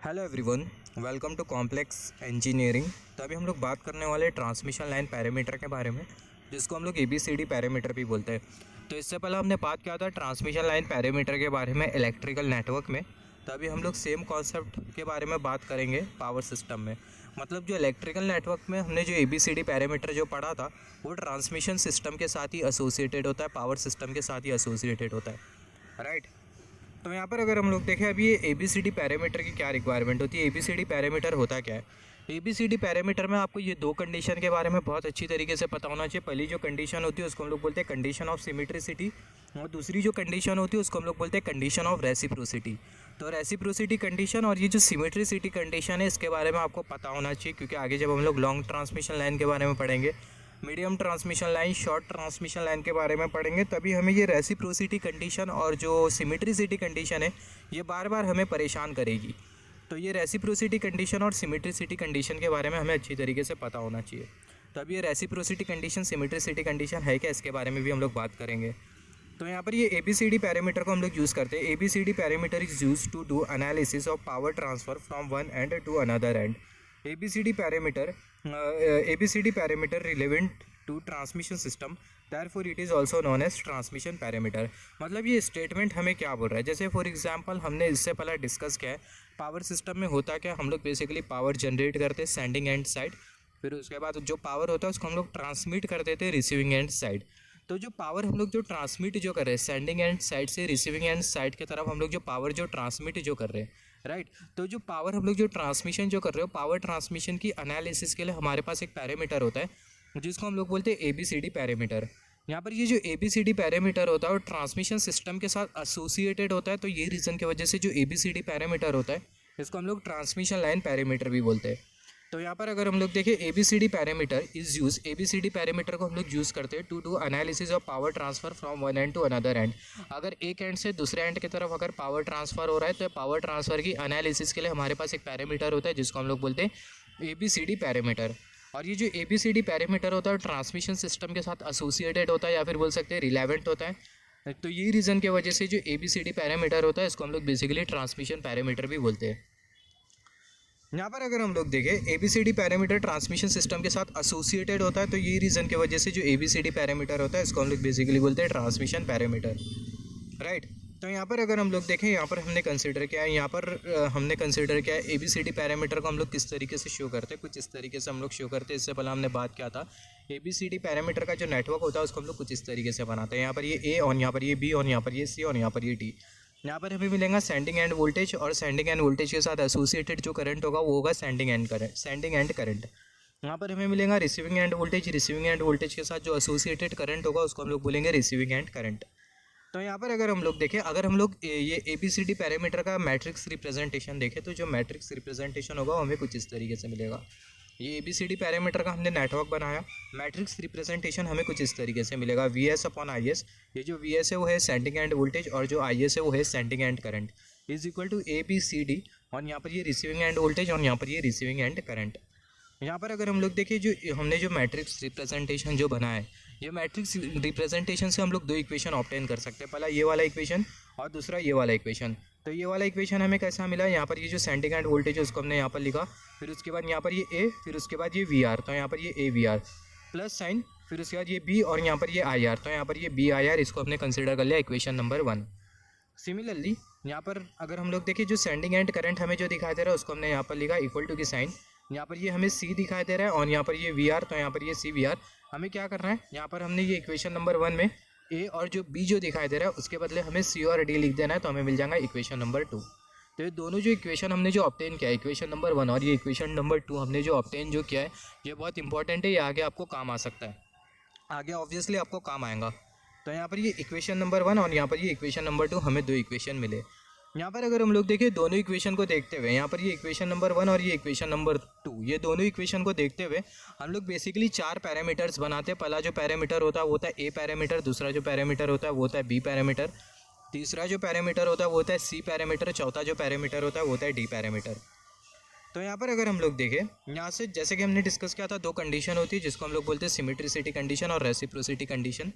Hello everyone, welcome to complex engineering. तो अभी हम लोग बात करने वाले ट्रांसमिशन लाइन पैरामीटर के बारे में, जिसको हम लोग ABCD पैरामीटर भी बोलते हैं। तो इससे पहले हमने बात किया था ट्रांसमिशन लाइन पैरामीटर के बारे में इलेक्ट्रिकल नेटवर्क में। तो अभी हम लोग सेम कॉन्सेप्ट के बारे में बात करेंगे पावर सिस्टम में। मतलब जो इलेक्ट्रिकल नेटवर्क में हमने जो ABCD पैरामीटर जो पढ़ा था वो ट्रांसमिशन सिस्टम के साथ ही एसोसिएटेड होता है, पावर सिस्टम के साथ ही एसोसिएटेड होता है, राइट। तो यहाँ पर अगर हम लोग देखें अभी ये ABCD पैरामीटर की क्या रिक्वायरमेंट होती है, ABCD पैरामीटर होता क्या है। ABCD पैरामीटर में आपको ये दो कंडीशन के बारे में बहुत अच्छी तरीके से पता होना चाहिए। पहली जो कंडीशन होती है उसको हम लोग बोलते हैं कंडीशन ऑफ सिमेट्रिसिटी, और दूसरी जो कंडीशन होती है उसको हम लोग बोलते हैं कंडीशन ऑफ रेसिप्रोसिटी। तो रेसिप्रोसिटी कंडीशन और ये जो सिमेट्रिसिटी कंडीशन है इसके बारे में आपको पता होना चाहिए, क्योंकि आगे जब हम लोग लॉन्ग ट्रांसमिशन लाइन के बारे में पढ़ेंगे, medium transmission line, short transmission line के बारे में पढ़ेंगे, तभी हमें ये रेसिप्रोसिटी कंडीशन और जो सिमेट्रिसिटी कंडीशन है ये बार बार हमें परेशान करेगी। तो ये रेसिप्रोसिटी कंडीशन और सिमेट्रिसिटी कंडीशन के बारे में हमें अच्छी तरीके से पता होना चाहिए। तो अब ये रेसिप्रोसिटी कंडीशन, सिमेट्रिसिटी कंडीशन है क्या, इसके बारे में भी हम लोग बात करेंगे। तो यहाँ पर ये ABCD पैरामीटर को हम लोग यूज़ करते हैं। ABCD parameter is use to do analysis of power transfer from one end to another end. ABCD parameter relevant to transmission system, therefore it is also known as transmission parameter. मतलब ये statement हमें क्या बोल रहा है, जैसे for example हमने इससे पहले डिस्कस किया है पावर सिस्टम में होता क्या, हम लोग बेसिकली पावर जनरेट करते हैं सेंडिंग एंड साइड, फिर उसके बाद जो पावर होता है उसको हम लोग ट्रांसमिट कर देते हैं रिसीविंग एंड साइड। तो जो पावर हम लोग जो ट्रांसमिट जो कर रहे हैं सेंडिंग एंड साइड से रिसीविंग एंड साइड की तरफ, हम लोग जो पावर जो ट्रांसमिट जो कर रहे हैं, राइट। तो जो पावर हम लोग जो ट्रांसमिशन जो कर रहे हो, पावर ट्रांसमिशन की एनालिसिस के लिए हमारे पास एक पैरामीटर होता है जिसको हम लोग बोलते हैं ABCD पैरामीटर। यहाँ पर ये जो ABCD पैरामीटर होता है वो ट्रांसमिशन सिस्टम के साथ एसोसिएटेड होता है। तो ये रीज़न की वजह से जो ABCD पैरामीटर होता है इसको हम लोग ट्रांसमिशन लाइन पैरामीटर भी बोलते हैं। तो यहाँ पर अगर हम लोग देखें ABCD parameter is use, ABCD parameter को हम लोग यूज़ करते हैं to do analysis of power transfer from one end to another end. अगर एक एंड से दूसरे एंड की तरफ अगर पावर ट्रांसफ़र हो रहा है तो पावर ट्रांसफ़र की एनालिसिस के लिए हमारे पास एक पैरामीटर होता है जिसको हम लोग बोलते हैं ABCD पैरामीटर। और ये जो ABCD पैरामीटर होता है ट्रांसमिशन सिस्टम के साथ एसोसिएटेड होता है या फिर बोल सकते हैं रिलेवेंट होता है। तो ये रीज़न की वजह से जो ABCD पैरामीटर होता है इसको हम लोग बेसिकली ट्रांसमिशन पैरामीटर भी बोलते हैं। यहाँ पर अगर हम लोग देखें ABCD पैरामीटर ट्रांसमिशन सिस्टम के साथ एसोसिएटेड होता है, तो ये रीज़न की वजह से जो ABCD पैरामीटर होता है इसको हम लोग बेसिकली बोलते हैं ट्रांसमिशन पैरामीटर, राइट। तो यहाँ पर अगर हम लोग देखें, यहाँ पर हमने कंसिडर किया है, यहाँ पर हमने कंसिडर किया है ABCD पैरामीटर को हम लोग किस तरीके से शो करते हैं, कुछ इस तरीके से हम लोग शो करते हैं। इससे पहले हमने बात किया था ABCD पैरामीटर का जो नेटवर्क होता है उसको हम लोग कुछ इस तरीके से बनाते हैं। यहाँ पर ये A और यहाँ पर ये B और यहाँ पर ये C और यहाँ पर ये D। यहाँ पर हमें मिलेगा सेंडिंग एंड वोल्टेज, और सेंडिंग एंड वोल्टेज के साथ एसोसिएटेड जो करंट होगा वो होगा सेंडिंग एंड करंट। यहाँ पर हमें मिलेगा receiving end voltage, receiving end voltage के साथ जो एसोसिएटेड करंट होगा उसको हम लोग बोलेंगे रिसीविंग एंड करंट। तो यहाँ पर अगर हम लोग देखें, अगर हम लोग ये ABCD पैरामीटर का मैट्रिक्स रिप्रेजेंटेशन देखें, तो जो मैट्रिक्स रिप्रेजेंटेशन होगा वो हमें कुछ इस तरीके से मिलेगा। ये ABCD पैरामीटर का हमने नेटवर्क बनाया, मैट्रिक्स रिप्रेजेंटेशन हमें कुछ इस तरीके से मिलेगा VS अपॉन IS। ये जो VS है वो है सेंडिंग एंड वोल्टेज और जो IS है वो है sending end current, is equal to ABCD, और यहाँ पर ये रिसीविंग एंड वोल्टेज और यहाँ पर ये रिसीविंग एंड करंट। यहाँ पर अगर हम लोग देखें, जो हमने जो मैट्रिक्स रिप्रेजेंटेशन जो बनाया है, ये मैट्रिक्स रिप्रेजेंटेशन से हम लोग दो इक्वेशन ऑब्टेन कर सकते हैं। पहला ये वाला इक्वेशन और दूसरा ये वाला इक्वेशन। तो ये वाला इक्वेशन हमें कैसा मिला, यहाँ पर ये जो सेंडिंग एंड वोल्टेज है उसको हमने यहाँ पर लिखा, फिर उसके बाद यहाँ पर ये A, फिर उसके बाद ये VR, तो यहाँ पर ये AVR प्लस साइन, फिर उसके बाद ये B और यहाँ पर ये IR, तो यहाँ पर ये BIR, इसको हमने कंसिडर कर लिया इक्वेशन नंबर 1। सिमिलरली यहाँ पर अगर हम लोग देखें, जो सेंडिंग एंड करंट हमें जो दिखाई दे रहा है उसको हमने यहाँ पर लिखा इक्वल टू की साइन, यहाँ पर ये हमें C दिखाई दे रहा है और यहाँ पर ये VR, तो यहाँ पर ये CVR। हमें क्या करना है, यहाँ पर हमने ये इक्वेशन नंबर 1 में A और जो B जो दिखाई दे रहा है उसके बदले हमें C और D लिख देना है, तो हमें मिल जाएगा इक्वेशन नंबर 2। तो ये दोनों जो इक्वेशन हमने जो ऑब्टेन किया है, इक्वेशन नंबर 1 और ये इक्वेशन नंबर 2 हमने जो ऑब्टेन जो किया है, ये बहुत इंपॉर्टेंट है, ये आगे आपको काम आ सकता है, आगे ऑब्वियसली आपको काम आएगा। तो यहाँ पर ये इक्वेशन नंबर 1 और यहाँ पर ये इक्वेशन नंबर 2, हमें दो इक्वेशन मिले। यहाँ पर अगर हम लोग देखें दोनों इक्वेशन को देखते हुए, यहाँ पर ये इक्वेशन नंबर 1 और ये इक्वेशन नंबर 2, ये दोनों इक्वेशन को देखते हुए हम लोग बेसिकली 4 पैरामीटर्स बनाते हैं। पहला जो पैरामीटर होता है वो होता है A पैरामीटर, दूसरा जो पैरामीटर होता है वो होता है B पैरामीटर, तीसरा जो पैरामीटर होता है वो होता है C पैरामीटर, चौथा जो पैरामीटर होता है वो होता है D पैरामीटर। तो यहाँ पर अगर हम लोग देखें, यहाँ से जैसे कि हमने डिस्कस किया था, दो कंडीशन होती है जिसको हम लोग बोलते हैं सिमेट्रिसिटी कंडीशन और रेसिप्रोसिटी कंडीशन।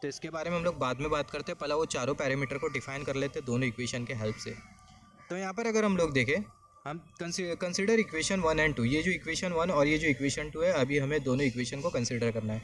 तो इसके बारे में हम लोग बाद में बात करते हैं, पहला वो चारों पैरामीटर को डिफाइन कर लेते हैं दोनों इक्वेशन के हेल्प से। तो यहाँ पर अगर हम लोग देखें, हम कंसिडर इक्वेशन 1 एंड 2, ये जो इक्वेशन 1 और ये जो इक्वेशन 2 है, अभी हमें दोनों इक्वेशन को कंसिडर करना है।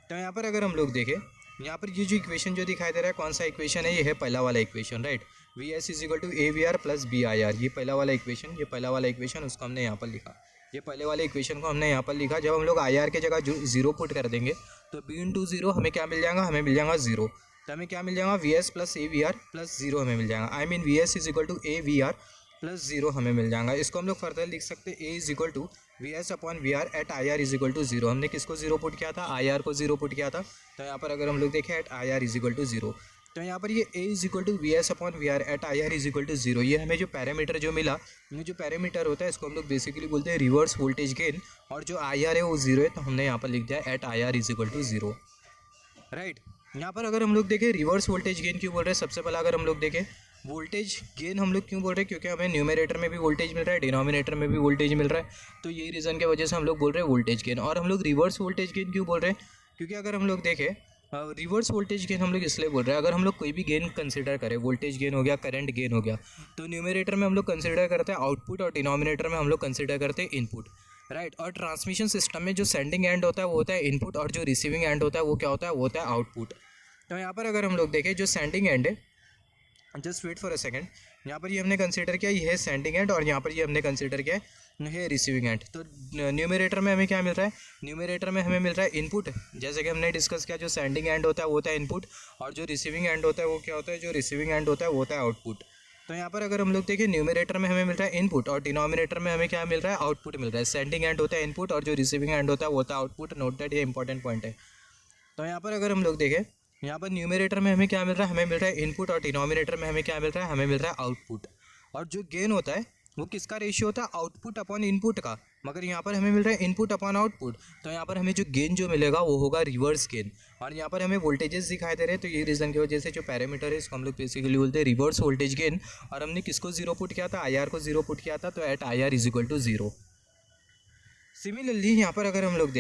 तो यहाँ पर अगर हम लोग देखें, यहाँ पर ये जो इक्वेशन जो दिखाई दे रहा है कौन सा इक्वेशन है, ये है पहला वाला equation, right. V S is equal to A V R plus B I R, ये पहला वाला इक्वेशन, ये पहला वाला इक्वेशन उसको हमने यहाँ पर लिखा, ये पहले वाले इक्वेशन को हमने यहाँ पर लिखा। जब हम लोग आई आर की जगह जो 0 पुट कर देंगे तो b इंटू 0 हमें क्या मिल जाएगा, हमें मिल जाएगा 0। तो हमें क्या मिल जाएगा, V S plus A V R plus 0 हमें मिल जाएगा। I mean V S is equal to A V R plus 0 हमें मिल जाएगा। इसको हम लोग फर्दर लिख सकते हैं, A is equal to V S upon V R at I R is equal to 0। हमने किसको 0 पुट किया था, आई आर को 0 पुट किया था। तो यहाँ पर अगर हम लोग देखें at I R is equal to 0, तो यहाँ पर ये A is equal to V S upon V R at I R is equal to 0, ये हमें जो पैरामीटर जो मिला, ये जो पैरामीटर होता है इसको हम लोग बेसिकली बोलते हैं रिवर्स वोल्टेज गेन, और जो आई आर है वो 0 है, तो हमने यहाँ पर लिख दिया at I R is equal to 0, right. यहाँ पर अगर हम लोग देखें रिवर्स वोल्टेज गेन क्यों बोल रहे हैं, सबसे पहला अगर हम लोग देखें वोल्टेज गेन हम लोग क्यों बोल रहे हैं, क्योंकि हमें न्यूमरेटर में भी वोल्टेज मिल रहा है, डिनोमिनेटर में भी वोल्टेज मिल रहा है, तो यही रीज़न की वजह से हम लोग बोल रहे हैं वोल्टेज गेन। और हम लोग रिवर्स वोल्टेज गेन क्यों बोल रहे हैं, क्योंकि अगर हम लोग देखें रिवर्स वोल्टेज गेन हम लोग इसलिए बोल रहे हैं, अगर हम लोग कोई भी गेन कंसिडर करें, वोल्टेज गेन हो गया, करंट गेन हो गया, तो न्यूमरेटर में हम लोग कंसिडर करते हैं आउटपुट और डिनोमिनेटर में हम लोग कंसिडर करते हैं इनपुट, राइट। और ट्रांसमिशन सिस्टम में जो सेंडिंग एंड होता है वो होता है इनपुट, और जो रिसीविंग एंड होता है वो क्या होता है, वो होता है आउटपुट। तो यहाँ पर अगर हम लोग देखें जो सेंडिंग एंड है, just wait for a second, यहाँ पर ये हमने कंसिडर किया, ये है सेंडिंग एंड, और यहाँ पर ये हमने कंसिडर किया है रिसीविंग एंड। तो न्यूमरेटर में हमें क्या मिल रहा है, न्यूमरेटर में हमें मिल रहा है इनपुट, जैसे कि हमने डिस्कस किया, जो सेंडिंग एंड होता है वो होता है इनपुट, और जो रिसीविंग एंड होता है वो क्या होता है, जो रिसीविंग एंड होता है वो होता है आउटपुट। तो यहाँ पर अगर हम लोग देखें न्यूमरेटर में हमें मिल रहा है इनपुट, और डिनोमिनेटर में हमें क्या मिल रहा है, आउटपुट मिल रहा है। सेंडिंग एंड होता है इनपुट, और जो रिसीविंग एंड होता है वो होता है आउटपुट। नोट दैट, ये इंपॉर्टेंट पॉइंट है। तो यहाँ पर अगर हम लोग देखें, यहाँ पर न्यूमरेटर में हमें क्या मिल रहा है, हमें मिल रहा है इनपुट, और डिनोमिनेटर में हमें क्या मिल रहा है, हमें मिल रहा है आउटपुट। और जो गेन होता है वो किसका रेशियो होता है, आउटपुट अपॉन इनपुट का, मगर यहाँ पर हमें मिल रहा है इनपुट अपॉन आउटपुट, तो यहाँ पर हमें जो गेन जो मिलेगा वो होगा रिवर्स गेन। और यहाँ पर हमें वोल्टेजेस दिखाई दे रहे हैं, तो ये रीज़न की वजह से जो पैरामीटर है इसको हम लोग बेसिकली बोलते हैं रिवर्स वोल्टेज गेन। और हमने किसको 0 पुट किया था, आई आर को 0 पुट किया था, तो at I R is equal to 0। Similarly यहाँ पर अगर हम लोग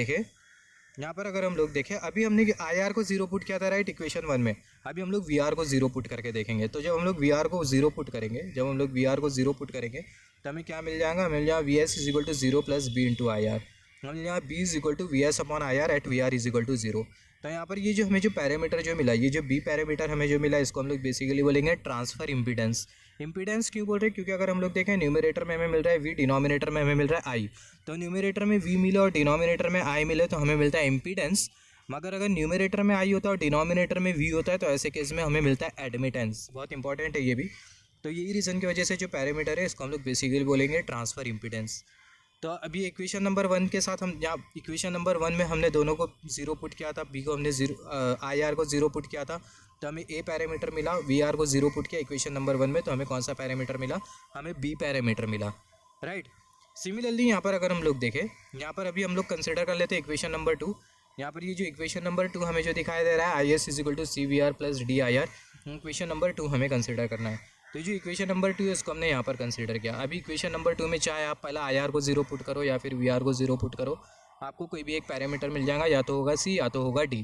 देखें, अभी हमने आई आर को 0 पुट किया था, राइट, इक्वेशन 1 में। अभी हम लोग वी आर को 0 पुट करके देखेंगे। तो जब हम लोग वी आर को 0 पुट करेंगे, तो हमें क्या मिल जाएगा, हमें मिल जाएगा V S is equal to 0 plus B into I R, हमें मिल जाएगा B is equal to V S upon I R at V R is equal to 0। तो यहाँ पर ये जो हमें जो पैरामीटर जो मिला, ये जो बी पैरामीटर हमें जो मिला, इसको हम लोग बेसिकली बोलेंगे ट्रांसफर इम्पीडेंस। इंपीडेंस क्यों बोल रहे हैं, क्योंकि अगर हम लोग देखें न्यूमरेटर में हमें मिल रहा है वी, डिनोमिनेटर में हमें मिल रहा है आई, तो न्यूमरेटर में वी मिले और डिनोमिनेटर में आई मिले तो हमें मिलता है इम्पीडेंस। मगर अगर न्यूमरेटर में आई होता है और डिनोमिनेटर में वी होता है तो ऐसे केस में हमें मिलता है एडमिटेंस। बहुत इंपॉर्टेंट है ये भी। तो यही रीज़न की वजह से जो पैरामीटर है इसको हम लोग बेसिकली बोलेंगे ट्रांसफर इम्पीडेंस। तो अभी इक्वेशन नंबर 1 के साथ हम यहाँ इक्वेशन नंबर 1 में हमने दोनों को 0 पुट किया था, बी को हमने 0 आई आर को 0 पुट किया था, तो हमें ए पैरामीटर मिला, वी आर को 0 पुट किया इक्वेशन नंबर 1 में, तो हमें कौन सा पैरामीटर मिला, हमें बी पैरामीटर मिला, राइट। सिमिलरली यहाँ पर अगर हम लोग देखें, यहाँ पर अभी हम लोग कंसिडर कर लेते हैं इक्वेशन नंबर 2। यहाँ पर ये जो इक्वेशन नंबर 2 हमें जो दिखाई दे रहा है, I S is equal to C V R plus D I R, equation number 2 हमें कंसिडर करना है। तो जो इक्वेशन नंबर 2 है इसको हमने यहाँ पर कंसिडर किया। अभी इक्वेशन नंबर 2 में चाहे आप पहला आई आर को 0 पुट करो या फिर वी आर को 0 पुट करो, आपको कोई भी एक पैरामीटर मिल जाएगा, या तो होगा सी या तो होगा डी,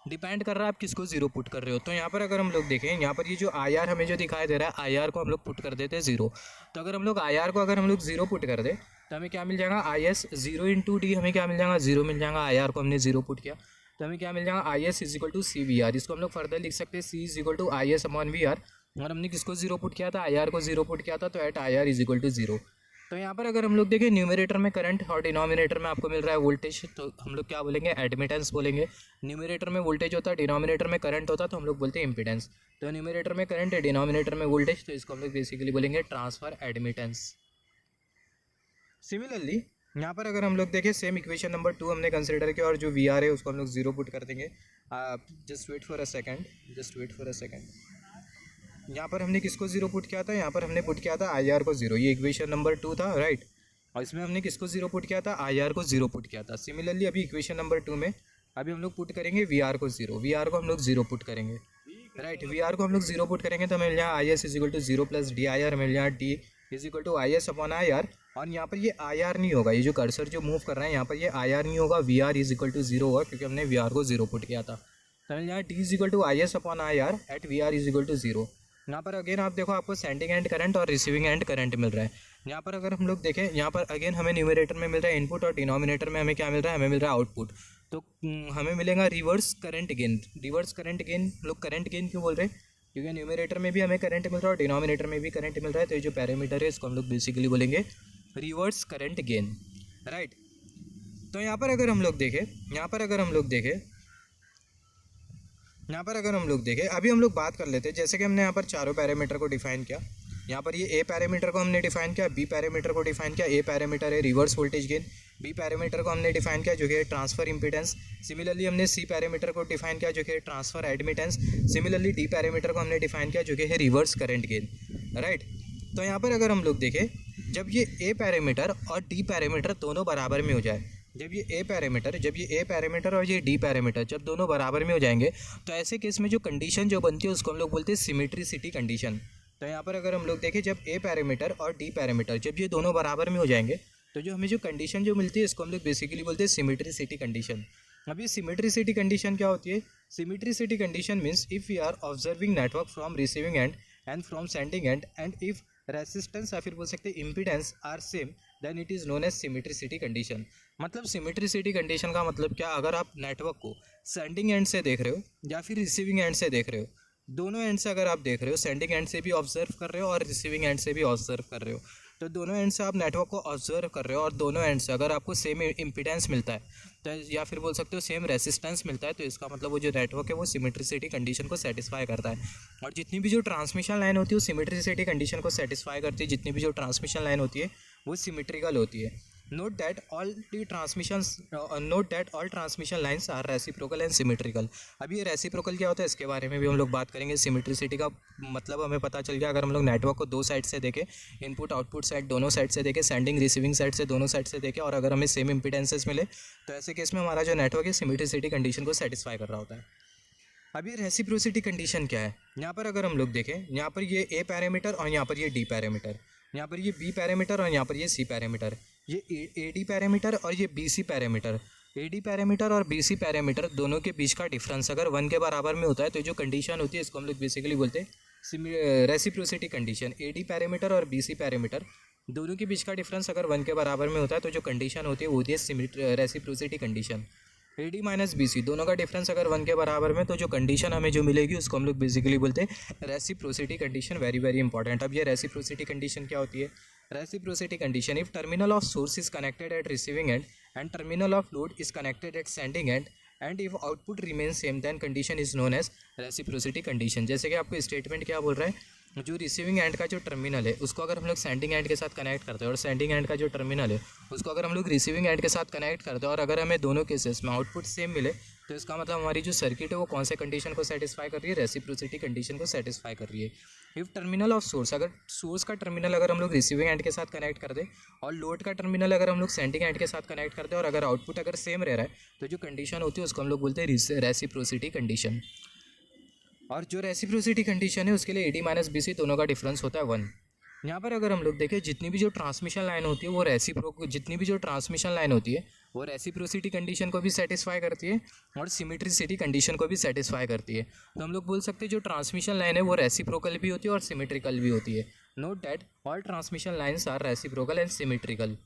डिपेंड कर रहा है आप किसको 0 पुट कर रहे हो। तो यहाँ पर अगर हम लोग देखें, यहाँ पर ये जो आई आर हमें जो दिखाई दे रहा है, आई आर को हम लोग पुट कर देते हैं 0। तो अगर हम लोग आई आर को अगर हम लोग 0 पुट कर दे तो हमें क्या मिल जाएगा, आई एस 0 इंटू डी, हमें क्या मिल जाएगा, 0 मिल जाएगा। आई आर को हमने 0 पुट किया तो हमें क्या मिल जाएगा, I S is equal to C V R. इसको हम लोग फर्दर लिख सकते हैं C is equal to I S upon V R, और हमने किसको 0 पुट किया था, आई आर को 0 पुट किया था, तो at I R is equal to 0। तो यहाँ पर अगर हम लोग देखें न्यूमरेटर में करंट और डिनोमिनेटर में आपको मिल रहा है वोल्टेज, तो हम लोग क्या बोलेंगे, एडमिटेंस बोलेंगे। न्यूमरेटर में वोल्टेज होता है, डिनोमिनेटर में करंट होता है, तो हम लोग बोलते हैं इम्पीडेंस। तो न्यूमरेटर में करंट है, डिनोमिनेटर में वोल्टेज, तो इसको हम लोग बेसिकली बोलेंगे ट्रांसफर एडमिटेंस। सिमिलरली यहाँ पर अगर हम लोग देखें, सेम इक्वेशन नंबर 2 हमने कंसिडर किया, और जो वी आर है उसको हम लोग 0 पुट कर देंगे। Just wait for a second, यहाँ पर हमने किसको 0 पुट किया था, यहाँ पर हमने पुट किया था आई आर को 0, ये इक्वेशन नंबर 2 था, राइट। और इसमें हमने किसको 0 पुट किया था, आई आर को 0 पुट किया था। सिमिलरली अभी इक्वेशन नंबर 2 में अभी हम लोग पुट करेंगे वी आर को 0, वी आर को हम लोग 0 पुट करेंगे, राइट। वी आर को हम लोग 0 पुट करेंगे तो हमें मिल जाएगा I S is equal to 0 plus D I R, मिल जाएगा D is equal to I S upon I R. और यहाँ पर ये आई आर नहीं होगा, ये जो कर्सर जो मूव कर रहा है यहाँ पर ये आई आर नहीं होगा, V R is equal to 0 होगा, क्योंकि हमने वी आर को 0 पुट किया था। तो मिल जाएगा D is equal to I S upon I R at V R is equal to 0। यहाँ पर अगेन आप देखो, आपको सेंडिंग एंड करंट और रिसीविंग एंड करंट मिल रहा है। यहाँ पर अगर हम लोग देखें, यहाँ पर अगेन हमें न्यूमरेटर में मिल रहा है इनपुट और डिनोमिनेटर में हमें क्या मिल रहा है, हमें मिल रहा है आउटपुट। तो हमें मिलेगा reverse current gain. Reverse current gain, लोग करंट गेन क्यों बोल रहे हैं, क्योंकि न्यूमरेटर में भी हमें करंट मिल रहा है और डिनोमिनेटर में भी करंट मिल रहा है। तो ये जो पैरामीटर है इसको हम लोग बेसिकली बोलेंगे रिवर्स करंट गेन, राइट। तो यहाँ पर अगर हम लोग देखें, अभी हम लोग बात कर लेते हैं, जैसे कि हमने यहाँ पर चारों पैरामीटर को डिफाइन किया। यहाँ पर ये ए पैरामीटर को हमने डिफाइन किया, बी पैरामीटर को डिफाइन किया। ए पैरामीटर है reverse voltage gain, B parameter को हमने डिफाइन किया जो कि है ट्रांसफर इंपीडेंस। सिमिलरली हमने सी पैरामीटर को डिफाइन किया जो कि है transfer admittance. Similarly D parameter को हमने डिफाइन किया जो कि है रिवर्स करंट गेन, राइट। तो यहाँ पर अगर हम लोग देखें, जब ये ए पैरामीटर और डी पैरामीटर दोनों बराबर में हो जाए, जब ये ए पैरामीटर और ये डी पैरामीटर जब दोनों बराबर में हो जाएंगे, तो ऐसे केस में जो कंडीशन जो बनती है उसको हम लोग बोलते हैं सिमेट्रिसिटी कंडीशन। तो यहाँ पर अगर हम लोग देखें, जब ए पैरामीटर और डी पैरामीटर जब ये दोनों बराबर में हो जाएंगे, तो जो हमें जो कंडीशन जो मिलती है इसको हम लोग बेसिकली बोलते हैं सिमेट्रिसिटी कंडीशन। अब ये सिमेट्रिसिटी कंडीशन क्या होती है? Symmetricity condition means if we are observing network from receiving end and from sending end, and if resistance या फिर बोल सकते हैं impedance are same, then it is known as symmetricity condition. मतलब सिमेट्रिसिटी कंडीशन का मतलब क्या, अगर आप नेटवर्क को सेंडिंग एंड से देख रहे हो या फिर रिसीविंग एंड से देख रहे हो, दोनों एंड से अगर आप देख रहे हो, सेंडिंग एंड से भी ऑब्जर्व कर रहे हो और रिसीविंग एंड से भी ऑब्जर्व कर रहे हो, तो दोनों एंड से आप नेटवर्क को ऑब्जर्व कर रहे हो और दोनों एंड से अगर आपको सेम इम्पीडेंस मिलता है, तो या फिर बोल सकते हो सेम रेसिस्टेंस मिलता है, तो इसका मतलब वो जो नेटवर्क है वो सिमेट्रिसिटी कंडीशन को सेटिस्फाई करता है। और जितनी भी जो ट्रांसमिशन लाइन होती है वो सिमेट्रिसिटी कंडीशन को सेटिस्फाई करती है। जितनी भी जो ट्रांसमिशन लाइन होती है वो सिमेट्रिकल होती है। Note that all transmission lines are reciprocal and symmetrical. अभी ये रेसिप्रोकल क्या होता है इसके बारे में भी हम लोग बात करेंगे। सिमेट्रिसिटी का मतलब हमें पता चल गया, अगर हम लोग नेटवर्क को दो साइड से देखें, इनपुट आउटपुट साइड दोनों साइड से देखें, सेंडिंग रिसीविंग साइड से दोनों साइड से देखें, और अगर हमें सेम इम्पीडेंसेस मिले, तो ऐसे केस में हमारा जो नेटवर्क है सिमेट्रिसिटी कंडीशन को सेटिस्फाई कर रहा होता है। अब ये रेसिप्रोसिटी कंडीशन क्या है? यहाँ पर अगर हम लोग देखें, यहाँ पर ये ए पैरामीटर और यहाँ पर ये डी पैरामीटर, यहाँ पर ये बी पैरामीटर और यहाँ पर ये सी पैरामीटर, ये ए डी पैरामीटर और ये B C parameter. A D parameter और बी सी पैरामीटर दोनों के बीच का डिफरेंस अगर 1 के बराबर में होता है, तो जो कंडीशन होती है इसको हम लोग बेसिकली बोलते हैं reciprocity condition. A D parameter और बी सी पैरामीटर दोनों के बीच का डिफरेंस अगर 1 के बराबर में होता है, तो जो कंडीशन होती है वो होती है reciprocity condition. A D minus B C दोनों का डिफरेंस अगर 1 के बराबर में, तो जो कंडीशन हमें जो मिलेगी उसको हम लोग बेसिकली बोलते हैं reciprocity condition. Very very important. अब ये रेसिप्रोसिटी कंडीशन क्या होती है? Reciprocity condition, if terminal of source is connected at receiving end and terminal of load is connected at sending end and if output remain same, then condition is known as reciprocity condition. जैसे कि आपको statement क्या बोल रहा है, जो receiving end का जो टर्मिनल है उसको अगर हम लोग सेंडिंग एंड के साथ कनेक्ट करते हैं, और सेंडिंग एंड का जो टर्मिनल है उसको अगर हम लोग रिसीविंग एंड के साथ कनेक्ट करते हैं, और अगर हमें दोनों केसेस में आउटपुट सेम मिले, तो इसका मतलब हमारी जो सर्किट है वो कौन से कंडीशन को सेटिस्फाई कर रही है? रेसिप्रोसिटी कंडीशन को सेटिस्फाई कर रही है। इफ टर्मिनल ऑफ सोर्स, अगर सोर्स का टर्मिनल अगर हम लोग रिसीविंग एंड के साथ कनेक्ट कर दें और लोड का टर्मिनल अगर हम लोग सेंडिंग एंड के साथ कनेक्ट करते हैं, और अगर आउटपुट अगर सेम रह रहा है, तो जो कंडीशन होती है उसको हम लोग बोलते हैं रेसिप्रोसिटी कंडीशन। और जो रेसिप्रोसिटी कंडीशन है उसके लिए A D minus B C दोनों का डिफरेंस होता है 1। यहाँ पर अगर हम लोग देखें, जितनी भी जो ट्रांसमिशन लाइन होती है वो रेसिप्रोसिटी कंडीशन को भी सेटिस्फाई करती है और सिमेट्रिसिटी कंडीशन को भी सेटिस्फाई करती है। तो हम लोग बोल सकते हैं जो ट्रांसमिशन लाइन है वो रेसिप्रोकल भी होती है और सिमेट्रिकल भी होती है। Note that all transmission lines are reciprocal and symmetrical.